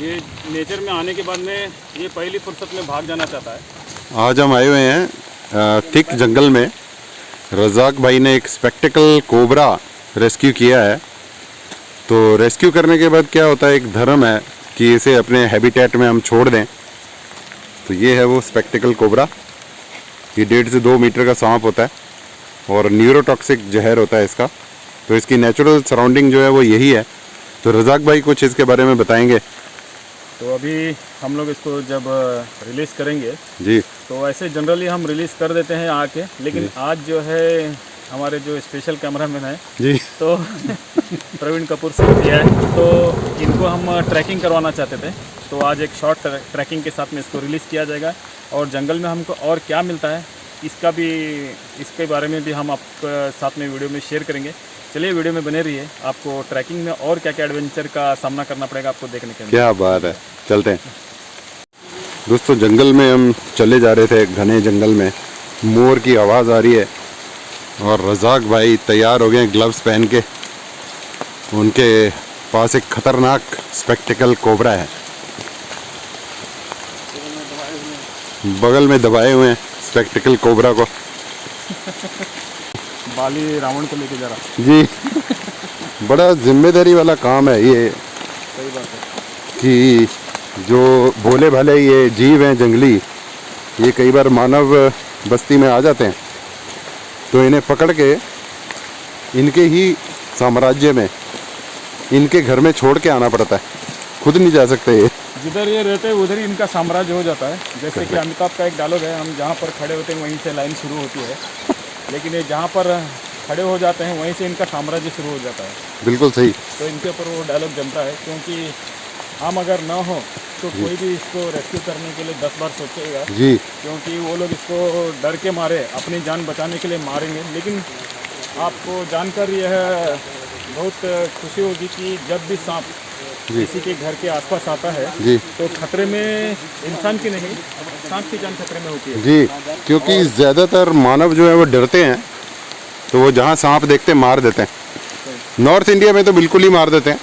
ये नेचर में आने के बाद में ये पहली फुर्सत में भाग जाना चाहता है। आज हम आए हुए हैं थिक जंगल में। रज़ाक भाई ने एक स्पेक्टिकल कोबरा रेस्क्यू किया है। तो रेस्क्यू करने के बाद क्या होता है, एक धर्म है कि इसे अपने हैबिटेट में हम छोड़ दें। तो ये है वो स्पेक्टिकल कोबरा। ये 1.5 से 2 मीटर का सांप होता है और न्यूरोटॉक्सिक जहर होता है इसका। तो इसकी नेचुरल सराउंडिंग जो है वो यही है। तो रज़ाक भाई कुछ इसके बारे में बताएंगे। तो अभी हम लोग इसको जब रिलीज़ करेंगे जी, तो ऐसे जनरली हम रिलीज़ कर देते हैं आके, लेकिन आज जो है हमारे जो स्पेशल कैमरामैन है जी, तो प्रवीण कपूर से दिया है, तो इनको हम ट्रैकिंग करवाना चाहते थे। तो आज एक शॉर्ट ट्रैकिंग के साथ में इसको रिलीज़ किया जाएगा और जंगल में हमको और क्या मिलता है इसके बारे में भी हम आपके साथ में वीडियो में शेयर करेंगे। चलिए वीडियो में बने रहिए, आपको ट्रैकिंग में और क्या क्या एडवेंचर का सामना करना पड़ेगा आपको देखने के लिए। क्या बात है, चलते हैं दोस्तों। जंगल में हम चले जा रहे थे, घने जंगल में मोर की आवाज़ आ रही है और रज़ाक भाई तैयार हो गए ग्लव्स पहन के। उनके पास एक खतरनाक स्पेक्टिकल कोबरा है, बगल में दबाए हुए हैं स्पेक्टिकल कोबरा को। बाली रावण को लेके जा रहा। जी, बड़ा जिम्मेदारी वाला काम है ये। सही बात है कि जो भोले भाले ये जीव हैं जंगली, ये कई बार मानव बस्ती में आ जाते हैं। तो इन्हें पकड़ के इनके ही साम्राज्य में, इनके घर में छोड़ के आना पड़ता है। खुद नहीं जा सकते ये। जिधर ये रहते हैं उधर ही इनका साम्राज्य हो जाता है। जैसे कि अमिताभ का एक डायलॉग है, हम जहाँ पर खड़े होते हैं वहीं से लाइन शुरू होती है, लेकिन ये जहाँ पर खड़े हो जाते हैं वहीं से इनका साम्राज्य शुरू हो जाता है। बिल्कुल सही। तो इनके ऊपर वो डायलॉग जमता है, क्योंकि हम अगर ना हो तो कोई भी इसको रेस्क्यू करने के लिए 10 बार सोचेगा जी, क्योंकि वो लोग इसको डर के मारे अपनी जान बचाने के लिए मारेंगे। लेकिन आपको जानकर यह बहुत खुशी होगी कि जब भी सांप किसी के घर के आसपास आता है जी, तो खतरे में इंसान की नहीं, सांप की जान खतरे में होती है। जी, क्योंकि ज़्यादातर मानव जो है वो डरते हैं, तो वो जहाँ सांप देखते हैं मार देते हैं। नॉर्थ इंडिया में तो बिल्कुल ही मार देते हैं,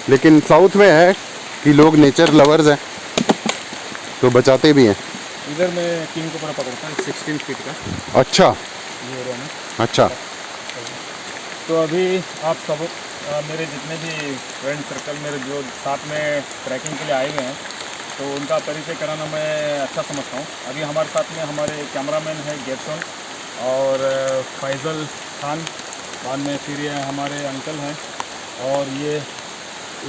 लेकिन साउथ में है कि लोग नेचर लवर्स हैं तो बचाते भी हैं। इधर मैं किंग को पकड़ता हूँ 16 फीट का। अच्छा, ये एरिया में। अच्छा। तो अभी आप सब मेरे जितने भी फ्रेंड सर्कल मेरे जो साथ में ट्रैकिंग के लिए आए हुए हैं, तो उनका परिचय कराना मैं अच्छा समझता हूँ। अभी हमारे साथ में हमारे कैमरामैन है गेरसन और फैज़ल खान, बाद में फिर ये हमारे अंकल हैं और ये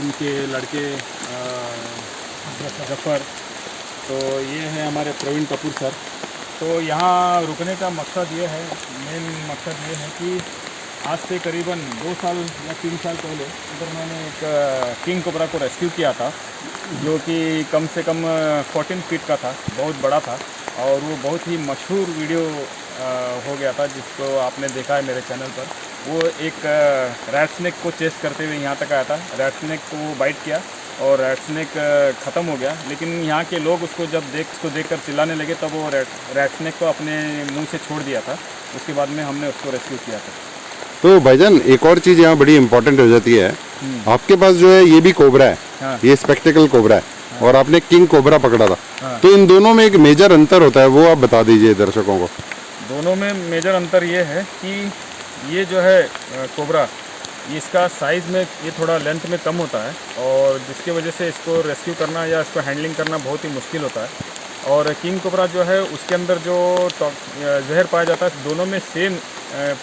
उनके लड़के जफ़र। तो ये है हमारे प्रवीण कपूर सर। तो यहाँ रुकने का मकसद ये है, मेन मकसद ये है कि आज से करीबन 2 साल या 3 साल पहले इधर मैंने एक किंग कोबरा को रेस्क्यू किया था, जो कि कम से कम 14 फीट का था, बहुत बड़ा था और वो बहुत ही मशहूर वीडियो हो गया था जिसको आपने देखा है मेरे चैनल पर। वो एक रैट स्नेक को चेस करते हुए यहाँ तक आया था। रैट स्नेक को वो बाइट किया और रैट स्नेक ख़त्म हो गया, लेकिन यहाँ के लोग उसको देखकर चिल्लाने लगे, तब वो रैट स्नेक को अपने मुंह से छोड़ दिया था। उसके बाद में हमने उसको रेस्क्यू किया था। तो भाईजान एक और चीज़ यहाँ बड़ी इंपॉर्टेंट हो जाती है, आपके पास जो है ये भी कोबरा है। हाँ। ये स्पेक्टिकल कोबरा है। हाँ। और आपने किंग कोबरा पकड़ा था। हाँ। तो इन दोनों में एक मेजर अंतर होता है, वो आप बता दीजिए दर्शकों को। दोनों में मेजर अंतर ये है कि ये जो है कोबरा, इसका साइज़ में ये थोड़ा लेंथ में कम होता है और जिसकी वजह से इसको रेस्क्यू करना या इसको हैंडलिंग करना बहुत ही मुश्किल होता है। और किंग कोबरा जो है उसके अंदर जो जहर पाया जाता है दोनों में सेम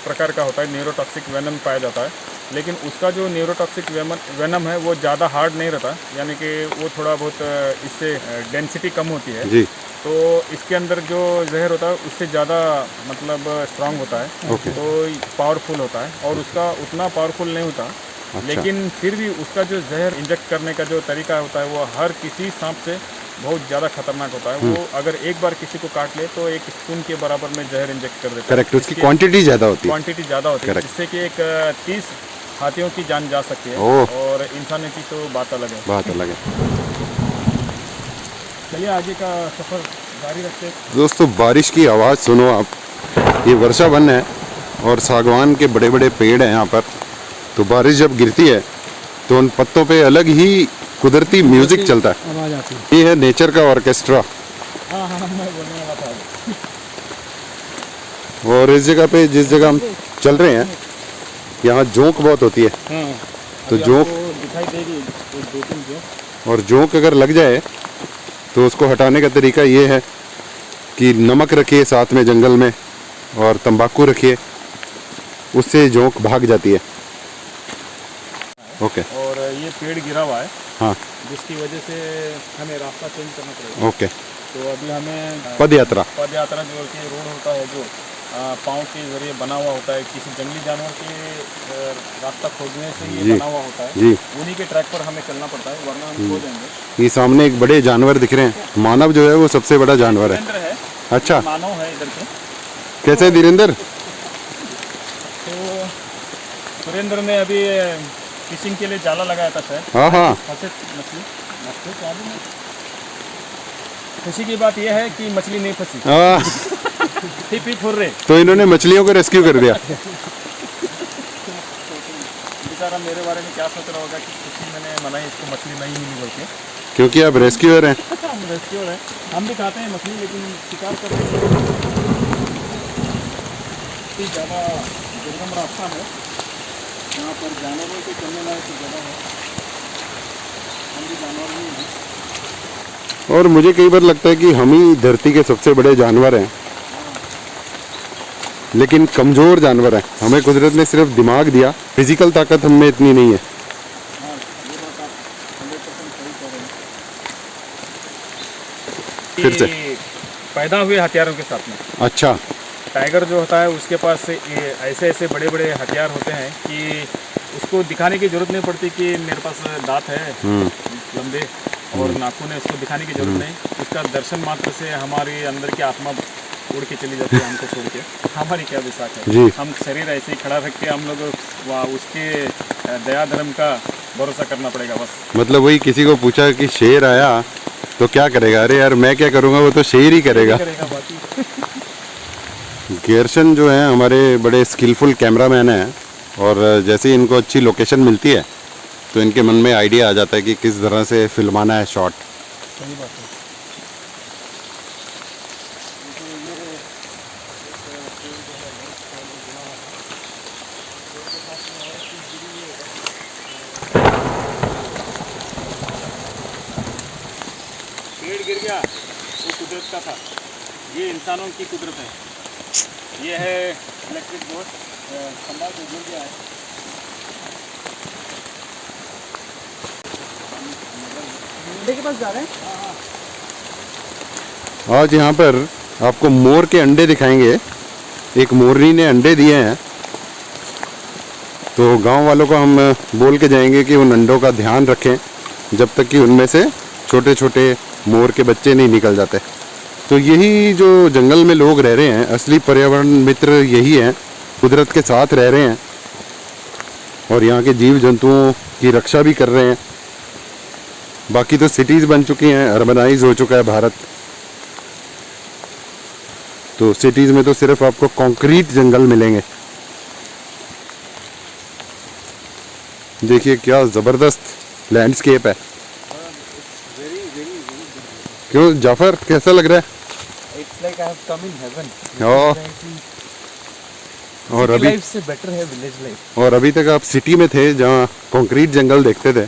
प्रकार का होता है, न्यूरोटॉक्सिक वेनम पाया जाता है, लेकिन उसका जो न्यूरोटॉक्सिक वेनम है वो ज़्यादा हार्ड नहीं रहता, यानी कि वो थोड़ा बहुत इससे डेंसिटी कम होती है जी। तो इसके अंदर जो जहर होता है उससे ज़्यादा मतलब स्ट्रांग होता है। तो पावरफुल होता है और उसका उतना पावरफुल नहीं होता। अच्छा। लेकिन फिर भी उसका जो जहर इंजेक्ट करने का जो तरीका होता है वो हर किसी सांप से बहुत ज़्यादा खतरनाक होता है। वो अगर एक बार किसी को काट ले तो एक स्पून के बराबर में जहर इंजेक्ट कर देता है। करेक्ट, उसकी क्वांटिटी ज़्यादा होती है। क्वांटिटी ज़्यादा होती है, जिससे कि एक 30 हाथियों की जान जा सकती है और इंसानों की तो बात अलग है। बात अलग है। चलिए आगे का सफ़र जारी रखते हैं। दोस्तों बारिश की आवाज़ सुनो आप। ये वर्षा वन है और सागवान के बड़े बड़े पेड़ हैं यहाँ पर। तो बारिश जब गिरती है तो उन पत्तों पे अलग ही कुदरती म्यूजिक चलता है। आवाज़ आती है। ये है नेचर का ऑर्केस्ट्रा। हाँ हाँ, मैं बोलने वाला था। और इस जगह पे जिस जगह हम चल रहे हैं यहाँ जोंक बहुत होती है। हाँ, तो अभी जोंक आपको दिखाई देगी एक दो तीन जोंक। और जोंक अगर लग जाए तो उसको हटाने का तरीका ये है कि नमक रखिए साथ में जंगल में और तंबाकू रखिए, उससे जोंक भाग जाती है। ओके और ये पेड़ गिरा हुआ है हाँ जिसकी वजह से हमें रास्ता चेंज करना पड़ेगा। ओके। तो अभी हमें पद यात्रा जो कि रोड होता है जो पाँव के जरिए बना हुआ होता है, किसी जंगली जानवर के रास्ता खोजने से ये जी। बना हुआ होता है, जी। उन्हीं के ट्रैक पर हमें चलना पड़ता है, वरना हम खो जाएंगे। ये सामने एक बड़े जानवर दिख रहे हैं। मानव जो है वो सबसे बड़ा जानवर है। धीरेन्द्र है, अच्छा मानव है इधर के। कैसे है धीरेन्द्र? तो सुरेंद्र ने अभी फिशिंग के लिए जाला लगाया था शायद। हाँ हाँ फंसे मछली क्या भी नहीं। खुशी की बात यह है कि मछली नहीं फंसी, हिप हिप हुर्रे। तो इन्होंने मछलियों को रेस्क्यू कर दिया। बेचारा मेरे बारे में क्या सोच रहा होगा कि खुशी मैंने मनाई, इसको मछली नहीं मिली बोल के। क्योंकि आप रेस्क्यूअर हैं। हम रेस्क्यूअर हैं, हम भी खाते हैं मछली, लेकिन शिकार करने के लिए ज़्यादा दुर्गम रास्ता है, यहाँ पर जानवरों के चलने लायक जगह है। हम भी जानवर नहीं हैं। और मुझे कई बार लगता है कि हम ही धरती के सबसे बड़े जानवर हैं, लेकिन कमज़ोर जानवर हैं। हमें कुदरत ने सिर्फ दिमाग दिया, फिजिकल ताकत हम में इतनी नहीं है। हाँ, ये बात आप 100% सही कह रहे हैं। फिर से। कि पैदा हुए हथियारों के साथ में अच्छा टाइगर जो होता है उसके पास ये ऐसे ऐसे बड़े बड़े हथियार होते हैं कि उसको दिखाने की जरूरत नहीं पड़ती कि मेरे पास दांत है लंबे और नाखून है, उसको दिखाने की जरूरत नहीं। उसका दर्शन मात्र से हमारे अंदर की आत्मा उड़ के चली जाती है हमको छोड़ के। हमारी क्या विसाख जी। है, हम शरीर ऐसे ही खड़ा रख के हम लोग उसके दया धर्म का भरोसा करना पड़ेगा बस। मतलब वही किसी को पूछा कि शेर आया तो क्या करेगा? अरे यार मैं क्या करूँगा, वो तो शेर ही करेगा। बाकी गेरशन जो है हमारे बड़े स्किलफुल कैमरामैन हैं, और जैसे ही इनको अच्छी लोकेशन मिलती है तो इनके मन में आइडिया आ जाता है कि किस तरह से फिल्माना है शॉट। सही बात है। पेड़ गिर गया वो कुदरत का था, ये इंसानों की कुदरत है। ये है इलेक्ट्रिक बोर्ड, खंभा जो गिर गया है। के पास जा रहे हैं। आज यहाँ पर आपको मोर के अंडे दिखाएंगे। एक मोरनी ने अंडे दिए हैं, तो गांव वालों को हम बोल के जाएंगे कि उन अंडों का ध्यान रखें जब तक कि उनमें से छोटे छोटे मोर के बच्चे नहीं निकल जाते। तो यही जो जंगल में लोग रह रहे हैं, असली पर्यावरण मित्र यही हैं, कुदरत के साथ रह रहे हैं और यहाँ के जीव जंतुओं की रक्षा भी कर रहे हैं। बाकी तो सिटीज़ बन चुकी हैं, अर्बनाइज हो चुका है भारत। तो सिटीज़ में तो सिर्फ आपको कंक्रीट जंगल मिलेंगे। देखिए क्या ज़बरदस्त लैंडस्केप है। क्यों जाफर, कैसा लग रहा है? It's like I have come in heaven. और City अभी life से better है village life. और अभी तक आप सिटी में थे जहाँ कंक्रीट जंगल देखते थे।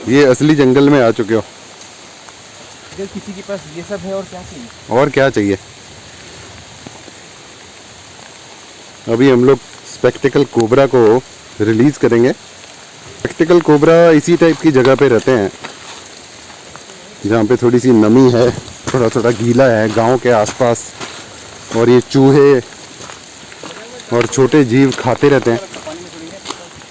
ये असली जंगल में आ चुके हो। अगर किसी के पास ये सब है और क्या चाहिए? और क्या चाहिए? अभी हम लोग स्पेक्टिकल कोबरा को रिलीज करेंगे। स्पेक्टिकल कोबरा इसी टाइप की जगह पे रहते हैं जहाँ पे थोड़ी सी नमी है, थोड़ा थोड़ा गीला है गांव के आसपास, और ये चूहे और छोटे जीव खाते रहते हैं।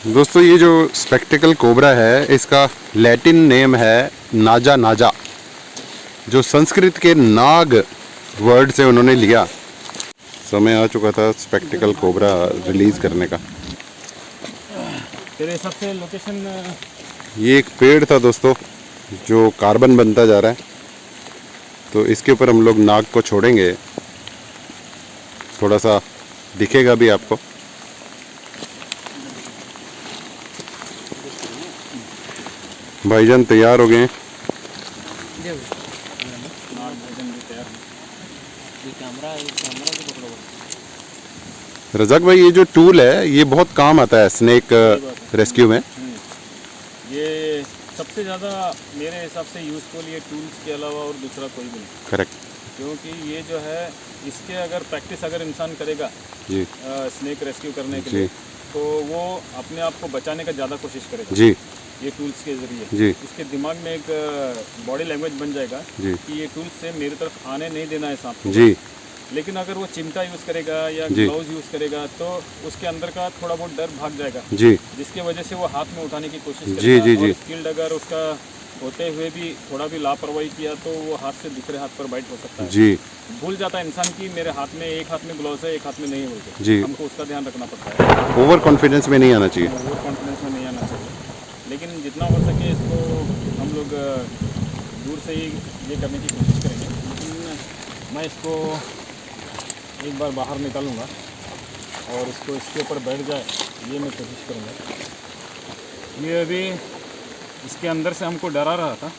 दोस्तों ये जो स्पेक्टिकल कोबरा है इसका लैटिन नेम है नाजा नाजा, जो संस्कृत के नाग वर्ड से उन्होंने लिया। समय आ चुका था स्पेक्टिकल कोबरा रिलीज करने का। तेरे हिसाब से लोकेशन ये एक पेड़ था दोस्तों जो कार्बन बनता जा रहा है, तो इसके ऊपर हम लोग नाग को छोड़ेंगे। थोड़ा सा दिखेगा भी आपको। भाईजान तैयार हो गए हैं। भोजन भी तैयार है। ये कैमरा को पकड़ो। रजाक भाई, ये जो टूल है ये बहुत काम आता है स्नेक रेस्क्यू में। ये सबसे ज़्यादा मेरे हिसाब से यूज़फुल ये टूल्स के अलावा और दूसरा कोई भी नहीं, करेक्ट क्योंकि ये जो है इसके अगर प्रैक्टिस अगर इंसान करेगा जी स्नेक रेस्क्यू करने के जी लिए, तो वो अपने आप को बचाने का ज़्यादा कोशिश करेगा जी ये टूल्स के ज़रिए। जी उसके दिमाग में एक बॉडी लैंग्वेज बन जाएगा जी कि ये टूल्स से मेरी तरफ आने नहीं देना है सांप को। जी लेकिन अगर वो चिमटा यूज़ करेगा या जी। ग्लव्स यूज़ करेगा तो उसके अंदर का थोड़ा बहुत डर भाग जाएगा, जी जिसकी वजह से वो हाथ में उठाने की कोशिश जी, करेगा। जी, और जी। स्किल्ड अगर उसका होते हुए भी थोड़ा भी लापरवाही किया तो वो हाथ से दूसरे हाथ पर बाइट हो सकता है। जी भूल जाता है इंसान कि मेरे हाथ में एक हाथ में ग्लव्स है, एक हाथ में नहीं होते। जी। हमको उसका ध्यान रखना पड़ता है। ओवर कॉन्फिडेंस में नहीं आना चाहिए। ओवर कॉन्फिडेंस में नहीं आना चाहिए, लेकिन जितना हो सके इसको हम लोग दूर से ही ये करने की कोशिश करेंगे। लेकिन मैं इसको एक बार बाहर निकालूंगा और इसको इसके ऊपर बैठ जाए ये मैं कोशिश करूँगा। ये अभी इसके अंदर से हमको डरा रहा था।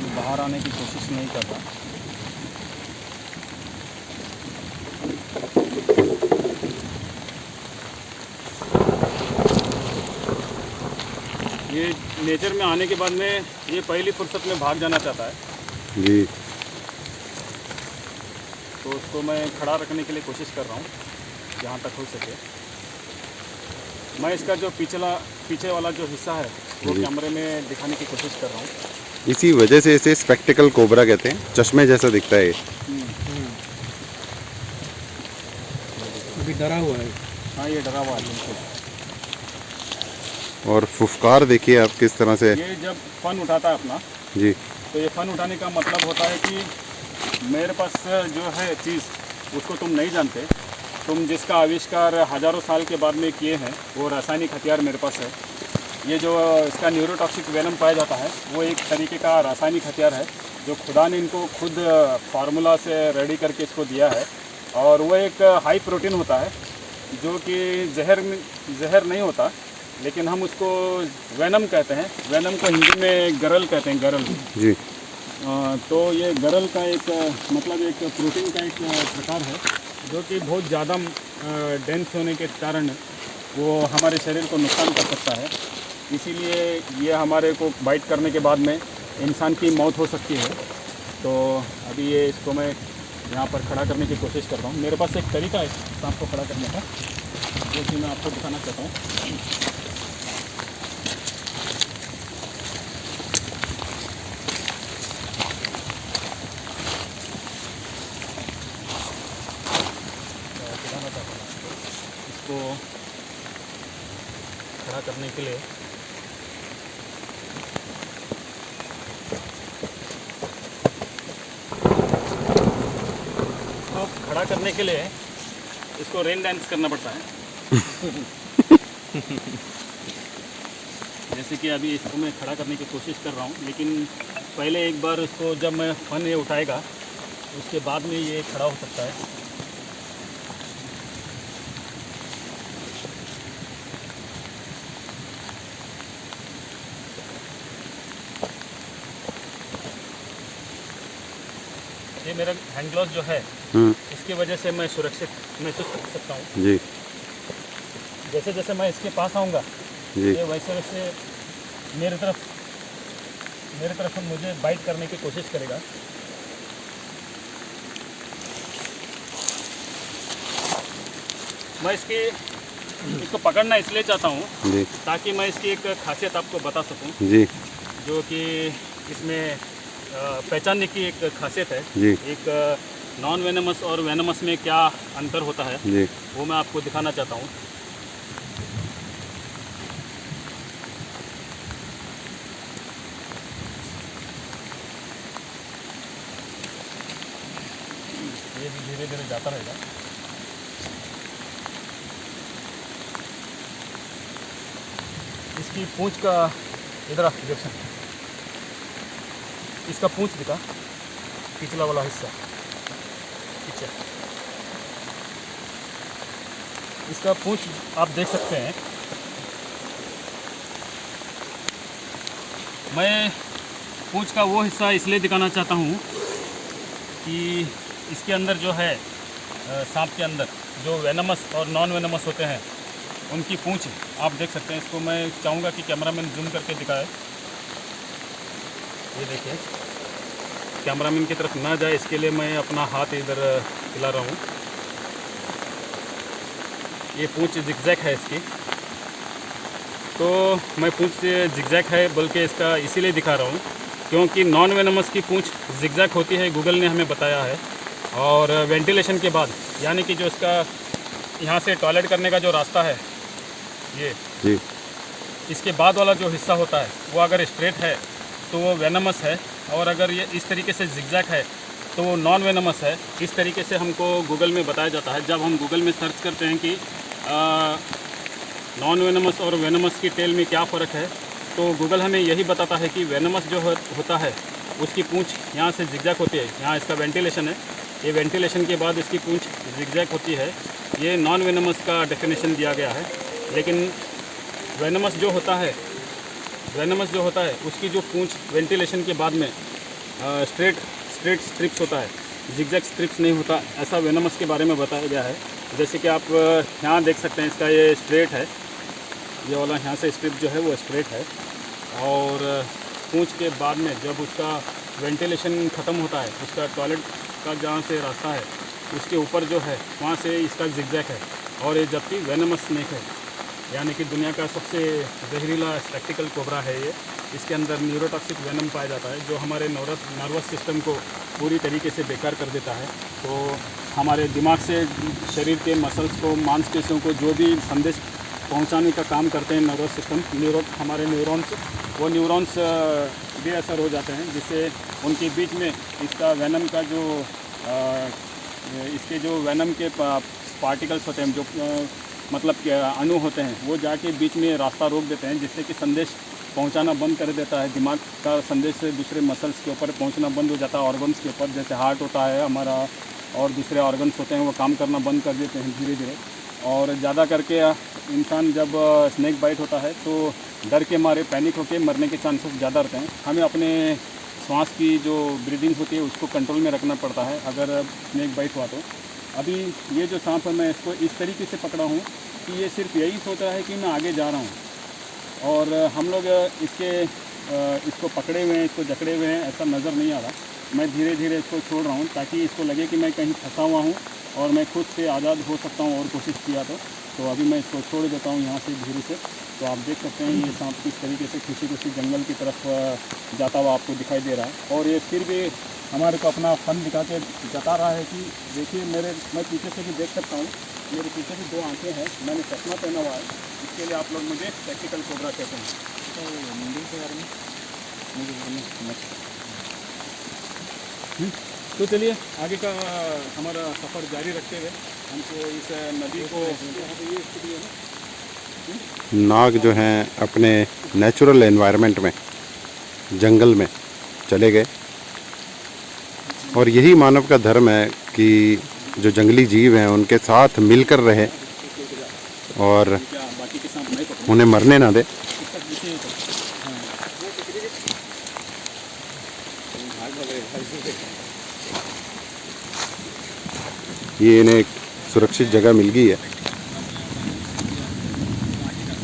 ये बाहर आने की कोशिश नहीं कर रहा। ये नेचर में आने के बाद में ये पहली फुर्सत में भाग जाना चाहता है, जी तो उसको मैं खड़ा रखने के लिए कोशिश कर रहा हूँ जहाँ तक हो सके। मैं इसका जो पीछे वाला जो हिस्सा है वो जी। कैमरे में दिखाने की कोशिश कर रहा हूँ। इसी वजह से इसे स्पेक्टिकल कोबरा कहते हैं, चश्मे जैसा दिखता है ये। अभी डरा हुआ है। हाँ, ये डरा हुआ है बिल्कुल। और फुफकार देखिए आप किस तरह से। ये जब फन उठाता है अपना, जी तो ये फन उठाने का मतलब होता है कि मेरे पास जो है चीज़ उसको तुम नहीं जानते, तुम जिसका आविष्कार हज़ारों साल के बाद में किए हैं वो रासायनिक हथियार मेरे पास है। ये जो इसका न्यूरोटॉक्सिक वेनम पाया जाता है वो एक तरीके का रासायनिक हथियार है जो खुदा ने इनको खुद फार्मूला से रेडी करके इसको दिया है। और वो एक हाई प्रोटीन होता है जो कि जहर नहीं होता, लेकिन हम उसको वेनम कहते हैं। वेनम को हिंदी में गरल कहते हैं, गरल। जी तो ये गरल का एक मतलब एक प्रोटीन का एक प्रकार है जो कि बहुत ज़्यादा डेंस होने के कारण वो हमारे शरीर को नुकसान कर सकता है। इसीलिए ये हमारे को बाइट करने के बाद में इंसान की मौत हो सकती है। तो अभी ये इसको मैं यहाँ पर खड़ा करने की कोशिश कर रहा हूँ। मेरे पास एक तरीका है सांप को खड़ा करने का जो कि मैं आपको दिखाना चाहता हूँ। इसको खड़ा करने के लिए इसको रेन डांस करना पड़ता है। जैसे कि अभी इसको मैं खड़ा करने की कोशिश कर रहा हूँ, लेकिन पहले एक बार इसको जब मैं फन ये उठाएगा उसके बाद में ये खड़ा हो सकता है। ये मेरा हैंड ग्लव्स जो है इसकी वजह से मैं सुरक्षित महसूस कर सकता हूँ। जी जैसे जैसे मैं इसके पास आऊँगा जी ये वैसे वैसे मेरे तरफ मुझे बाइट करने की कोशिश करेगा। मैं इसको पकड़ना इसलिए चाहता हूँ जी ताकि मैं इसकी एक खासियत आपको बता सकूँ, जी जो कि इसमें पहचानने की एक खासियत है। जी एक नॉन वेनमस और वेनमस में क्या अंतर होता है जी वो मैं आपको दिखाना चाहता हूँ। ये भी धीरे धीरे जाता रहेगा। इसकी पूंछ का इधर डिरेक्शन इसका पूंछ दिखा, पिछला वाला हिस्सा पीछे, इसका पूंछ आप देख सकते हैं। मैं पूंछ का वो हिस्सा इसलिए दिखाना चाहता हूँ कि इसके अंदर जो है सांप के अंदर जो वेनमस और नॉन वेनमस होते हैं उनकी पूंछ आप देख सकते हैं। इसको मैं चाहूँगा कि कैमरामैन जूम करके दिखाए। ये देखिए, कैमरामैन की तरफ ना जाए इसके लिए मैं अपना हाथ इधर हिला रहा हूँ। ये पूंछ जिगजैग है इसकी, तो मैं पूंछ से जिगजैग है बोल के इसका इसीलिए दिखा रहा हूँ क्योंकि नॉन वेनमस की पूंछ जिगजैग होती है, गूगल ने हमें बताया है। और वेंटिलेशन के बाद यानी कि जो इसका यहाँ से टॉयलेट करने का जो रास्ता है ये जी, इसके बाद वाला जो हिस्सा होता है वो अगर स्ट्रेट है तो वो वेनमस है, और अगर ये इस तरीके से जिगजैग है तो वो नॉन वेनमस है। इस तरीके से हमको गूगल में बताया जाता है। जब हम गूगल में सर्च करते हैं कि नॉन वेनमस और वेनमस की टेल में क्या फ़र्क है, तो गूगल हमें यही बताता है कि वेनमस जो होता है उसकी पूंछ यहाँ से जिगजैग होती है। यहाँ इसका वेंटिलेशन है, ये वेंटिलेशन के बाद इसकी पूंछ जिगजैग होती है। ये नॉन वेनमस का डेफिनेशन दिया गया है। लेकिन वेनमस जो होता है उसकी जो पूंछ वेंटिलेशन के बाद में स्ट्रेट स्ट्रिप्स होता है, जिगजैग स्ट्रिप्स नहीं होता, ऐसा वेनमस के बारे में बताया गया है। जैसे कि आप यहाँ देख सकते हैं, इसका ये स्ट्रेट है, ये वाला यहाँ से स्ट्रिप जो है वो स्ट्रेट है, और पूंछ के बाद में जब उसका वेंटिलेशन ख़त्म होता है, उसका टॉयलेट का जहाँ से रास्ता है उसके ऊपर जो है वहाँ से इसका जिगजैग है। और ये जबकि वेनमस स्नेक है, यानी कि दुनिया का सबसे जहरीला स्पेक्टिकल कोबरा है ये। इसके अंदर न्यूरोटॉक्सिक वेनम पाया जाता है जो हमारे नर्वस सिस्टम को पूरी तरीके से बेकार कर देता है। तो हमारे दिमाग से शरीर के मसल्स को, मांसपेशियों को जो भी संदेश पहुंचाने का काम करते हैं नर्वस सिस्टम, हमारे न्यूरॉन्स, वो न्यूरॉन्स बेअसर हो जाते हैं, जिससे उनके बीच में इसका वेनम का जो इसके जो वेनम के पार्टिकल्स होते हैं, जो मतलब कि अणु होते हैं, वो जाके बीच में रास्ता रोक देते हैं, जिससे कि संदेश पहुंचाना बंद कर देता है। दिमाग का संदेश दूसरे मसल्स के ऊपर पहुंचना बंद हो जाता है, ऑर्गन्स के ऊपर, जैसे हार्ट होता है हमारा और दूसरे ऑर्गन्स होते हैं, वो काम करना बंद कर देते हैं धीरे धीरे। और ज़्यादा करके इंसान जब स्नेक बाइट होता है तो डर के मारे पैनिक होकर मरने के चांसेस ज़्यादा रहते हैं। हमें अपने सांस की जो ब्रीदिंग होती है उसको कंट्रोल में रखना पड़ता है अगर स्नेक बाइट हुआ तो। अभी ये जो सांप है, मैं इसको इस तरीके से पकड़ा हूँ कि ये सिर्फ यही सोच रहा है कि मैं आगे जा रहा हूँ, और हम लोग इसको पकड़े हुए हैं, इसको जकड़े हुए हैं, ऐसा नज़र नहीं आ रहा। मैं धीरे धीरे इसको छोड़ रहा हूँ ताकि इसको लगे कि मैं कहीं फंसा हुआ हूँ और मैं खुद से आज़ाद हो सकता हूँ और कोशिश किया तो अभी मैं इसको छोड़ देता हूँ यहाँ से धीरे से। तो आप देख सकते हैं ये सांप किस तरीके से खुशी खुशी जंगल की तरफ जाता हुआ आपको दिखाई दे रहा है। और ये फिर भी हमारे को अपना फन दिखा के जता रहा है कि देखिए मैं पीछे से भी देख सकता हूँ, मेरे पीछे भी 2 आंखें हैं, मैंने चश्मा पहना हुआ है, इसके लिए आप लोग मुझे स्पेक्टिकल कोबरा कहते हैं। तो चलिए आगे का हमारा सफ़र जारी रखते हुए हमको इस नदी को, नाग जो हैं अपने नेचुरल एनवायरनमेंट में, जंगल में चले गए, और यही मानव का धर्म है कि जो जंगली जीव हैं उनके साथ मिलकर रहे और उन्हें मरने ना दे। ये इन्हें एक सुरक्षित जगह मिल गई है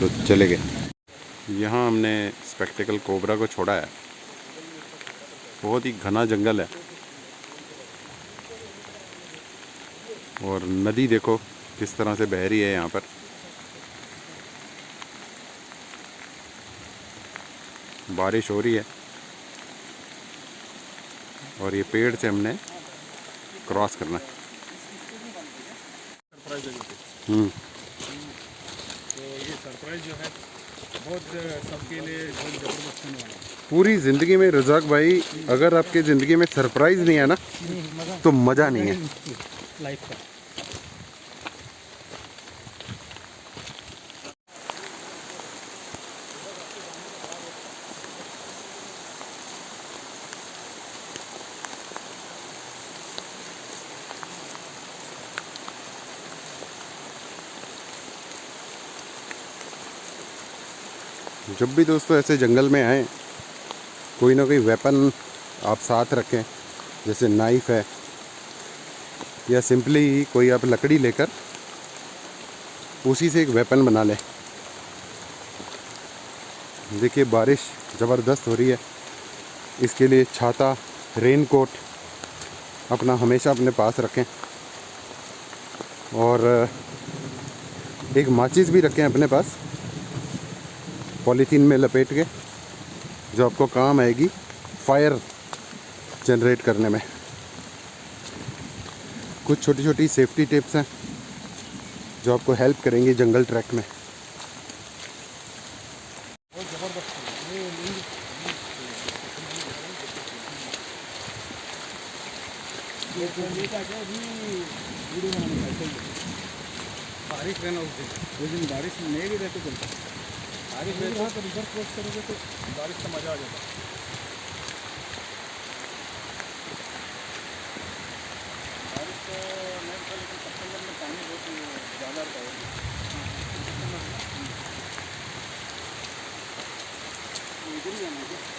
तो चले गए। यहाँ हमने स्पेक्टिकल कोबरा को छोड़ा है। बहुत ही घना जंगल है और नदी देखो किस तरह से बह रही है यहाँ पर। बारिश हो रही है और ये पेड़ से हमने क्रॉस करना है। तो ये सरप्राइज जो है बहुत सबके लिए बहुत ज़बरदस्त होने वाला है। पूरी ज़िंदगी में रज़ाक भाई, अगर आपकी ज़िंदगी में सरप्राइज़ नहीं है ना तो मज़ा नहीं है लाइफ का। जब भी दोस्तों ऐसे जंगल में आएँ, कोई ना कोई वेपन आप साथ रखें, जैसे नाइफ़ है या सिंपली कोई आप लकड़ी लेकर उसी से एक वेपन बना लें। देखिए बारिश ज़बरदस्त हो रही है, इसके लिए छाता, रेनकोट अपना हमेशा अपने पास रखें और एक माचिस भी रखें अपने पास पॉलीथीन में लपेट के, जो आपको काम आएगी फायर जनरेट करने में। कुछ छोटी छोटी सेफ्टी टिप्स हैं जो आपको हेल्प करेंगी जंगल ट्रैक में। बारिश रहना उस दिन बारिश नहीं भी रहती चलता, बारिश रहता तो रिवर क्रॉस करोगे तो बारिश का मज़ा आ जाता। बारिश तो नहीं था, लेकिन सितंबर में पानी बहुत ज़्यादा रहता है। इधर ही आना है।